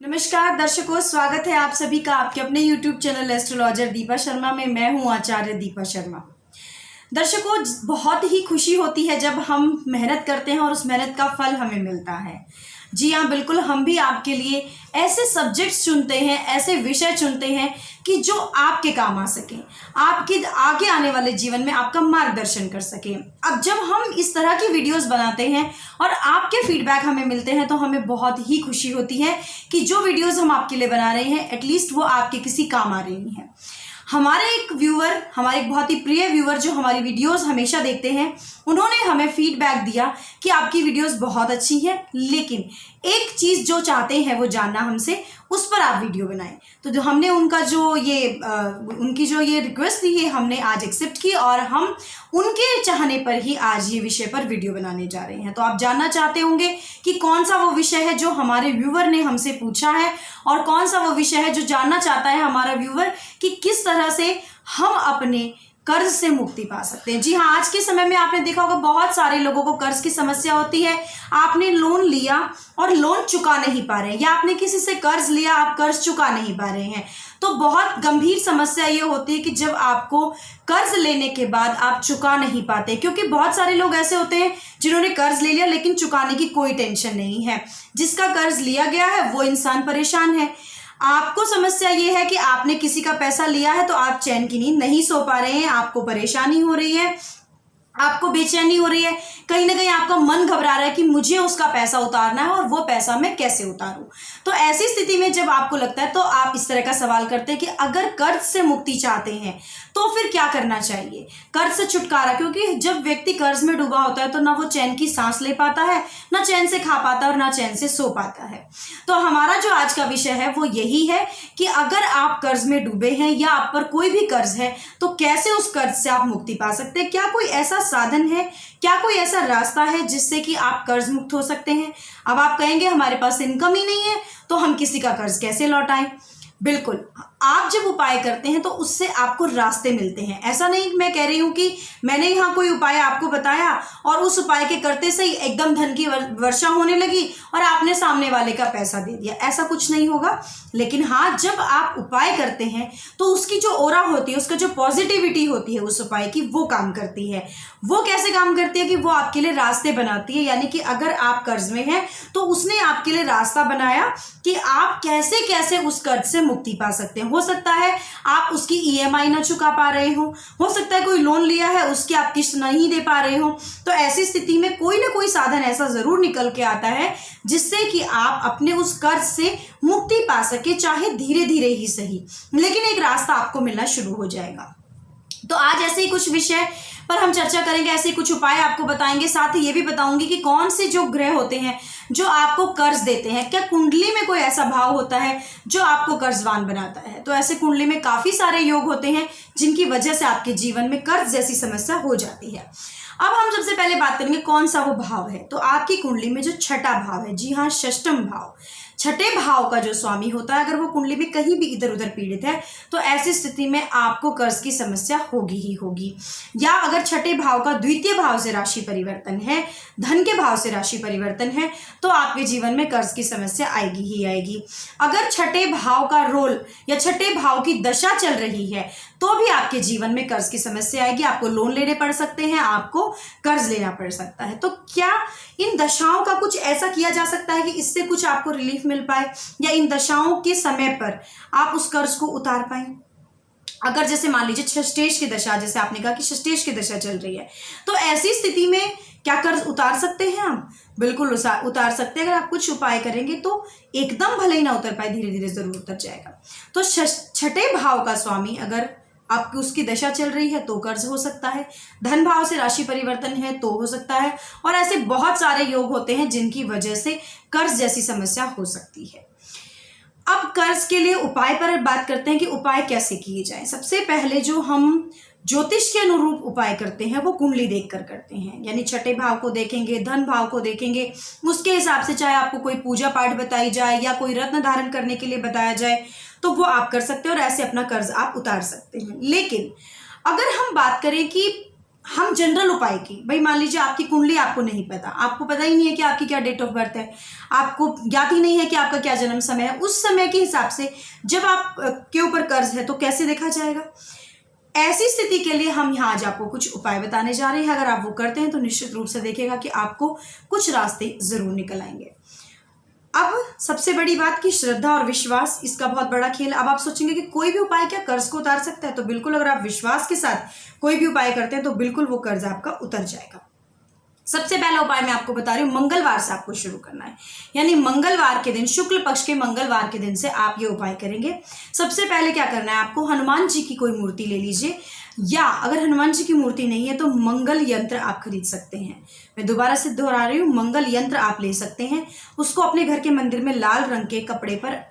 नमस्कार दर्शकों, स्वागत है आप सभी का आपके अपने YouTube channel astrologer Deepa Sharma में। मैं हूं आचार्य दीपा शर्मा। दर्शकों, बहुत ही खुशी होती है जब हम मेहनत करते हैं और उस मेहनत का फल हमें मिलता है। जी हाँ, बिल्कुल, हम भी आपके लिए ऐसे सब्जेक्ट्स चुनते हैं, ऐसे विषय चुनते हैं कि जो आपके काम आ सके, आपके आगे आने वाले जीवन में आपका मार्गदर्शन कर सके। अब जब हम इस तरह की वीडियोस बनाते हैं और आपके फीडबैक हमें मिलते हैं तो हमें बहुत ही खुशी होती है कि जो वीडियोस हम आपके लिए बना रहे हैं एटलीस्ट वो आपके किसी काम आ रही हैं। हमारे एक बहुत ही प्रिय व्यूअर जो हमारी वीडियोस हमेशा देखते हैं, उन्होंने हमें फीडबैक दिया कि आपकी वीडियोस बहुत अच्छी हैं, लेकिन एक चीज़ जो चाहते हैं वो जानना हमसे, उस पर आप वीडियो बनाएं। तो जो हमने उनकी जो ये रिक्वेस्ट थी, ये हमने आज एक्सेप्ट की और हम उनके चाहने पर ही आज ये विषय पर वीडियो बनाने जा रहे हैं। तो आप जानना चाहते होंगे कि कौन सा वो विषय है जो हमारे व्यूअर ने हमसे पूछा है और कौन सा वो विषय है जो जानना चाहता है हमारा व्यूअर कि किस तरह से हम अपने कर्ज से मुक्ति पा सकते हैं। जी हाँ, आज के समय में आपने देखा होगा बहुत सारे लोगों को कर्ज की समस्या होती है। आपने लोन लिया और लोन चुका नहीं पा रहे हैं, या आपने किसी से कर्ज लिया, आप कर्ज चुका नहीं पा रहे हैं। तो बहुत गंभीर समस्या ये होती है कि जब आपको कर्ज लेने के बाद आप चुका नहीं पाते, क्योंकि बहुत सारे लोग ऐसे होते हैं जिन्होंने कर्ज ले लिया लेकिन चुकाने की कोई टेंशन नहीं है। जिसका कर्ज लिया गया है वो इंसान परेशान है। आपको समस्या ये है कि आपने किसी का पैसा लिया है तो आप चैन की नींद नहीं सो पा रहे हैं, आपको परेशानी हो रही है, आपको बेचैनी हो रही है, कहीं ना कहीं आपका मन घबरा रहा है कि मुझे उसका पैसा उतारना है और वो पैसा मैं कैसे उतारूं। तो ऐसी स्थिति में जब आपको लगता है तो आप इस तरह का सवाल करते हैं कि अगर कर्ज से मुक्ति चाहते हैं तो फिर क्या करना चाहिए, कर्ज से छुटकारा। क्योंकि जब व्यक्ति कर्ज में डूबा होता है तो ना वो चैन की सांस ले पाता है, ना चैन से खा पाता है और ना चैन से सो पाता है। तो हमारा जो आज का विषय है वो यही है कि अगर आप कर्ज में डूबे हैं या आप पर कोई भी कर्ज है तो कैसे उस कर्ज से आप मुक्ति पा सकते हैं। क्या कोई ऐसा साधन है, क्या कोई ऐसा रास्ता है जिससे कि आप कर्ज मुक्त हो सकते हैं। अब आप कहेंगे हमारे पास इनकम ही नहीं है तो हम किसी का कर्ज कैसे लौटाएं। बिल्कुल, आप जब उपाय करते हैं तो उससे आपको रास्ते मिलते हैं। ऐसा नहीं मैं कह रही हूं कि मैंने यहाँ कोई उपाय आपको बताया और उस उपाय के करते से ही एकदम धन की वर्षा होने लगी और आपने सामने वाले का पैसा दे दिया, ऐसा कुछ नहीं होगा। लेकिन हाँ, जब आप उपाय करते हैं तो उसकी जो ओरा होती है, उसका जो पॉजिटिविटी होती है उस उपाय की, वो काम करती है। वो कैसे काम करती है कि वो आपके लिए रास्ते बनाती है। यानी कि अगर आप कर्ज में हैं तो उसने आपके लिए रास्ता बनाया कि आप कैसे कैसे उस कर्ज से मुक्ति पा सकते हैं। हो सकता है आप उसकी ईएमआई ना चुका पा रहे हो सकता है कोई लोन लिया है उसकी आप किस्त नहीं दे पा रहे हो। तो ऐसी स्थिति में कोई ना कोई साधन ऐसा जरूर निकल के आता है जिससे कि आप अपने उस कर्ज से मुक्ति पा सके, चाहे धीरे धीरे ही सही, लेकिन एक रास्ता आपको मिलना शुरू हो जाएगा। तो आज ऐसे ही कुछ विषय पर हम चर्चा करेंगे, ऐसे कुछ उपाय आपको बताएंगे। साथ ही ये भी बताऊंगी कि कौन से जो ग्रह होते हैं जो आपको कर्ज देते हैं। क्या कुंडली में कोई ऐसा भाव होता है जो आपको कर्जवान बनाता है। तो ऐसे कुंडली में काफी सारे योग होते हैं जिनकी वजह से आपके जीवन में कर्ज जैसी समस्या हो जाती है। अब हम सबसे पहले बात करेंगे कौन सा वो भाव है। तो आपकी कुंडली में जो छठा भाव है, जी हाँ, षष्ठम भाव, छठे भाव का जो स्वामी होता है, अगर वो कुंडली में कहीं भी इधर उधर पीड़ित है तो ऐसी स्थिति में आपको कर्ज की समस्या होगी ही होगी। या अगर छठे भाव का द्वितीय भाव से राशि परिवर्तन है, धन के भाव से राशि परिवर्तन है, तो आपके जीवन में कर्ज की समस्या आएगी ही आएगी। अगर छठे भाव का रोल या छठे भाव की दशा चल रही है तो भी आपके जीवन में कर्ज की समस्या आएगी। आपको लोन लेने पड़ सकते हैं, आपको कर्ज लेना पड़ सकता है। तो क्या इन दशाओं का कुछ ऐसा किया जा सकता है कि इससे कुछ आपको रिलीफ मिल पाए, या इन दशाओं के समय पर आप उस कर्ज को उतार पाए। अगर जैसे मान लीजिए षष्टेश की दशा, जैसे आपने कहा कि षष्टेश की दशा चल रही है, तो ऐसी स्थिति में क्या कर्ज उतार सकते हैं हम? बिल्कुल उतार सकते हैं। अगर आप कुछ उपाय करेंगे तो एकदम भले ही ना उतर पाए, धीरे धीरे जरूर उतर जाएगा। तो छठे भाव का स्वामी अगर आपकी उसकी दशा चल रही है तो कर्ज हो सकता है, धन भाव से राशि परिवर्तन है तो हो सकता है, और ऐसे बहुत सारे योग होते हैं जिनकी वजह से कर्ज जैसी समस्या हो सकती है। अब कर्ज के लिए उपाय पर बात करते हैं कि उपाय कैसे किए जाएं। सबसे पहले जो हम ज्योतिष के अनुरूप उपाय करते हैं वो कुंडली देखकर करते हैं। यानी छठे भाव को देखेंगे, धन भाव को देखेंगे, उसके हिसाब से चाहे आपको कोई पूजा पाठ बताई जाए या कोई रत्न धारण करने के लिए बताया जाए तो वो आप कर सकते हैं और ऐसे अपना कर्ज आप उतार सकते हैं। लेकिन अगर हम बात करें कि हम जनरल उपाय की, भाई मान लीजिए आपकी कुंडली आपको नहीं पता, आपको पता ही नहीं है कि आपकी क्या डेट ऑफ बर्थ है, आपको ज्ञात ही नहीं है कि आपका क्या जन्म समय है, उस समय के हिसाब से जब आप के ऊपर कर्ज है तो कैसे देखा जाएगा। ऐसी स्थिति के लिए हम यहाँ आज आपको कुछ उपाय बताने जा रहे हैं। अगर आप वो करते हैं तो निश्चित रूप से देखिएगा कि आपको कुछ रास्ते जरूर निकल आएंगे। अब सबसे बड़ी बात कि श्रद्धा और विश्वास, इसका बहुत बड़ा खेल। अब आप सोचेंगे कि कोई भी उपाय क्या कर्ज को उतार सकता है, तो बिल्कुल, अगर आप विश्वास के साथ कोई भी उपाय करते हैं तो बिल्कुल वो कर्ज आपका उतर जाएगा। सबसे पहला उपाय मैं आपको बता रही हूँ, मंगलवार से आपको शुरू करना है, यानी मंगलवार के दिन, शुक्ल पक्ष के मंगलवार के दिन से आप ये उपाय करेंगे। सबसे पहले क्या करना है, आपको हनुमान जी की कोई मूर्ति ले लीजिए, या अगर हनुमान जी की मूर्ति नहीं है तो मंगल यंत्र आप खरीद सकते हैं। मैं दोबारा से दोहरा रही हूँ, मंगल यंत्र आप ले सकते हैं। उसको अपने घर के मंदिर में लाल रंग के कपड़े पर,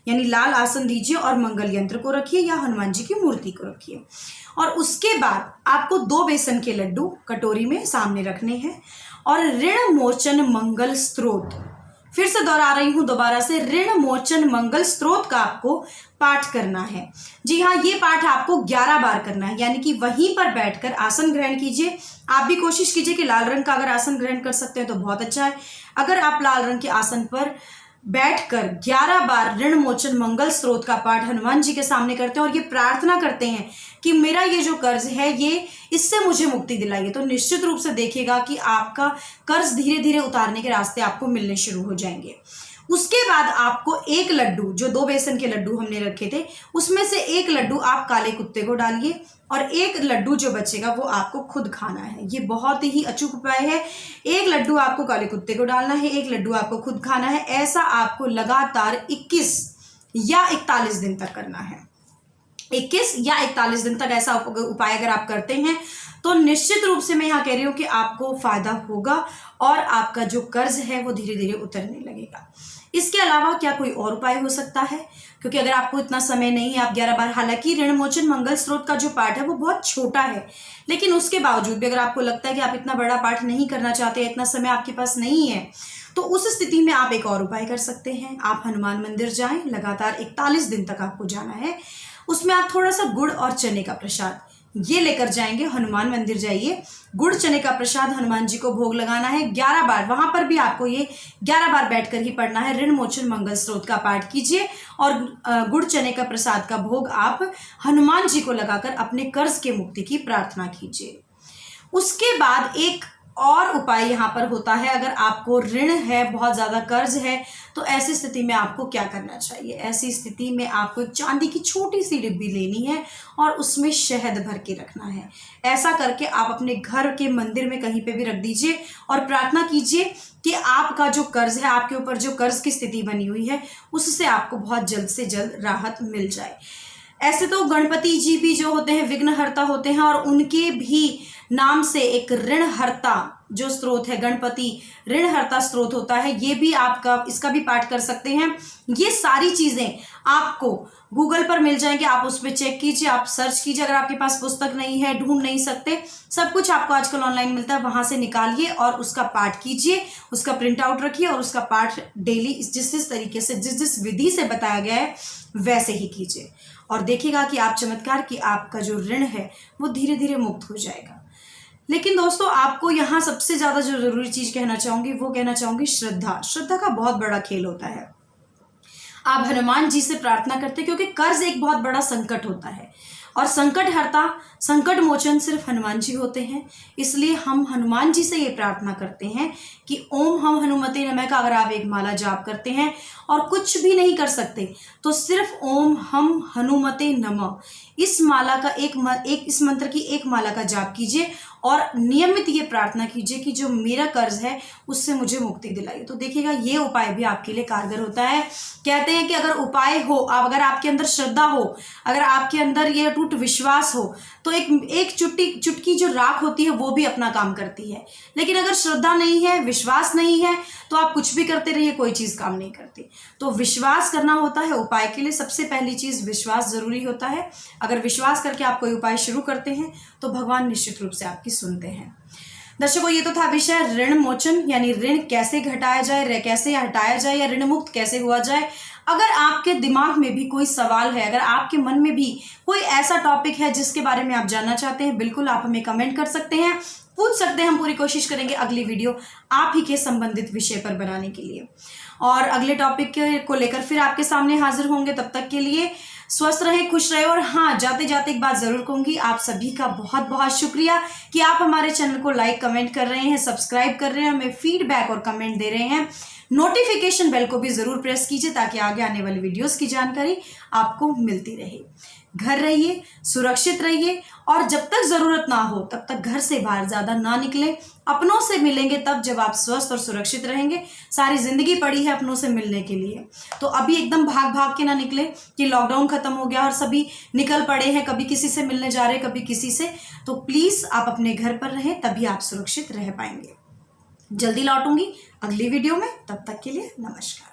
यानी लाल आसन दीजिए और मंगल यंत्र को रखिए या हनुमान जी की मूर्ति को रखिए। और उसके बाद आपको 2 बेसन के लड्डू कटोरी में सामने रखने हैं और ऋण मोचन मंगल स्त्रोत, फिर से दोहरा रही हूं दोबारा से, ऋण मोचन मंगल स्त्रोत का आपको पाठ करना है। जी हाँ, ये पाठ आपको 11 बार करना है, यानी कि वहीं पर बैठकर आसन ग्रहण कीजिए। आप भी कोशिश कीजिए कि लाल रंग का अगर आसन ग्रहण कर सकते हैं तो बहुत अच्छा है। अगर आप लाल रंग के आसन पर बैठकर 11 बार ऋण मोचन मंगल स्त्रोत का पाठ हनुमान जी के सामने करते हैं और ये प्रार्थना करते हैं कि मेरा ये जो कर्ज है ये, इससे मुझे मुक्ति दिलाइए, तो निश्चित रूप से देखिएगा कि आपका कर्ज धीरे धीरे उतारने के रास्ते आपको मिलने शुरू हो जाएंगे। उसके बाद आपको एक लड्डू, जो 2 बेसन के लड्डू हमने रखे थे, उसमें से एक लड्डू आप काले कुत्ते को डालिए और एक लड्डू जो बचेगा वो आपको खुद खाना है। ये बहुत ही अचूक उपाय है। एक लड्डू आपको काले कुत्ते को डालना है, एक लड्डू आपको खुद खाना है। ऐसा आपको लगातार 21 या 41 दिन तक करना है। 21 या 41 दिन तक ऐसा उपाय अगर आप करते हैं तो निश्चित रूप से मैं यहाँ कह रही हूँ कि आपको फायदा होगा और आपका जो कर्ज है वो धीरे धीरे उतरने लगेगा। इसके अलावा क्या कोई और उपाय हो सकता है, क्योंकि अगर आपको इतना समय नहीं है, आप 11 बार, हालांकि ऋण मोचन मंगल स्त्रोत का जो पाठ है वो बहुत छोटा है, लेकिन उसके बावजूद भी अगर आपको लगता है कि आप इतना बड़ा पाठ नहीं करना चाहते, इतना समय आपके पास नहीं है, तो उस स्थिति में आप एक और उपाय कर सकते हैं। आप हनुमान मंदिर जाएं, लगातार 41 दिन तक आपको जाना है। उसमें आप थोड़ा सा गुड़ और चने का प्रसाद ये लेकर जाएंगे, हनुमान मंदिर जाइए, गुड़ चने का प्रसाद हनुमान जी को भोग लगाना है 11 बार। वहां पर भी आपको ये 11 बार बैठकर ही पढ़ना है। ऋण मोचन मंगल स्त्रोत का पाठ कीजिए और गुड़ चने का प्रसाद का भोग आप हनुमान जी को लगाकर अपने कर्ज के मुक्ति की प्रार्थना कीजिए। उसके बाद एक और उपाय यहाँ पर होता है, अगर आपको ऋण है, बहुत ज़्यादा कर्ज है, तो ऐसी स्थिति में आपको क्या करना चाहिए। ऐसी स्थिति में आपको एक चांदी की छोटी सी डिब्बी लेनी है और उसमें शहद भर के रखना है। ऐसा करके आप अपने घर के मंदिर में कहीं पे भी रख दीजिए और प्रार्थना कीजिए कि आपका जो कर्ज है, आपके ऊपर जो कर्ज की स्थिति बनी हुई है, उससे आपको बहुत जल्द से जल्द राहत मिल जाए। ऐसे तो गणपति जी भी जो होते हैं विघ्नहर्ता होते हैं और उनके भी नाम से एक ऋणहर्ता जो स्त्रोत है, गणपति ऋणहर्ता स्त्रोत होता है, ये भी आपका, इसका भी पाठ कर सकते हैं। ये सारी चीजें आपको गूगल पर मिल जाएंगे, आप उस पर चेक कीजिए, आप सर्च कीजिए। अगर आपके पास पुस्तक नहीं है, ढूंढ नहीं सकते, सब कुछ आपको आजकल ऑनलाइन मिलता है, वहां से निकालिए और उसका पाठ कीजिए, उसका प्रिंट आउट रखिए और उसका पाठ डेली जिस तरीके से, जिस विधि से बताया गया है वैसे ही कीजिए और देखिएगा कि आप चमत्कार की आपका जो ऋण है वो धीरे धीरे मुक्त हो जाएगा। लेकिन दोस्तों, आपको यहाँ सबसे ज्यादा जो जरूरी चीज कहना चाहूंगी वो कहना चाहूंगी श्रद्धा। श्रद्धा का बहुत बड़ा खेल होता है। आप हनुमान जी से प्रार्थना करते, क्योंकि कर्ज एक बहुत बड़ा संकट होता है और संकट हरता, संकट मोचन सिर्फ हनुमान जी होते हैं। इसलिए हम हनुमान जी से ये प्रार्थना करते हैं कि ओम हम हनुमते नमः का अगर आप एक माला जाप करते हैं और कुछ भी नहीं कर सकते तो सिर्फ ओम हम हनुमते नमः इस माला का इस मंत्र की एक माला का जाप कीजिए और नियमित ये प्रार्थना कीजिए कि जो मेरा कर्ज है उससे मुझे मुक्ति दिलाइए। तो देखिएगा ये उपाय भी आपके लिए कारगर होता है। कहते हैं कि अगर उपाय हो, अगर आपके अंदर श्रद्धा हो, अगर आपके अंदर ये अटूट विश्वास हो, तो एक चुटकी जो राख होती है वो भी अपना काम करती है। लेकिन अगर श्रद्धा नहीं है, विश्वास नहीं है, तो आप कुछ भी करते रहिए, कोई चीज काम नहीं करती। तो विश्वास करना होता है उपाय के लिए। सबसे पहली चीज विश्वास जरूरी होता है। अगर विश्वास करके आप कोई उपाय शुरू करते हैं तो भगवान निश्चित रूप से आपकी सुनते हैं। दर्शकों, ये तो था विषय ऋण मोचन, यानी ऋण कैसे घटाया जाए, कैसे हटाया जाए या ऋण मुक्त कैसे हुआ जाए। अगर आपके दिमाग में भी कोई सवाल है, अगर आपके मन में भी कोई ऐसा टॉपिक है जिसके बारे में आप जानना चाहते हैं, बिल्कुल आप हमें कमेंट कर सकते हैं, पूछ सकते हैं। हम पूरी कोशिश करेंगे अगली वीडियो आप ही के संबंधित विषय पर बनाने के लिए, और अगले टॉपिक को लेकर फिर आपके सामने हाजिर होंगे। तब तक के लिए स्वस्थ रहे, खुश रहे। और हाँ, जाते जाते एक बात जरूर कहूंगी, आप सभी का बहुत बहुत शुक्रिया कि आप हमारे चैनल को लाइक कमेंट कर रहे हैं, सब्सक्राइब कर रहे हैं, हमें फीडबैक और कमेंट दे रहे हैं। नोटिफिकेशन बेल को भी जरूर प्रेस कीजिए ताकि आगे आने वाली वीडियोस की जानकारी आपको मिलती रहे। घर रहिए, सुरक्षित रहिए, और जब तक जरूरत ना हो तब तक घर से बाहर ज्यादा ना निकले। अपनों से मिलेंगे तब जब आप स्वस्थ और सुरक्षित रहेंगे। सारी जिंदगी पड़ी है अपनों से मिलने के लिए, तो अभी एकदम भाग भाग के ना निकले कि लॉकडाउन खत्म हो गया और सभी निकल पड़े हैं, कभी किसी से मिलने जा रहे हैं, कभी किसी से। तो प्लीज आप अपने घर पर रहें, तभी आप सुरक्षित रह पाएंगे। जल्दी लौटूंगी अगली वीडियो में, तब तक के लिए नमस्कार।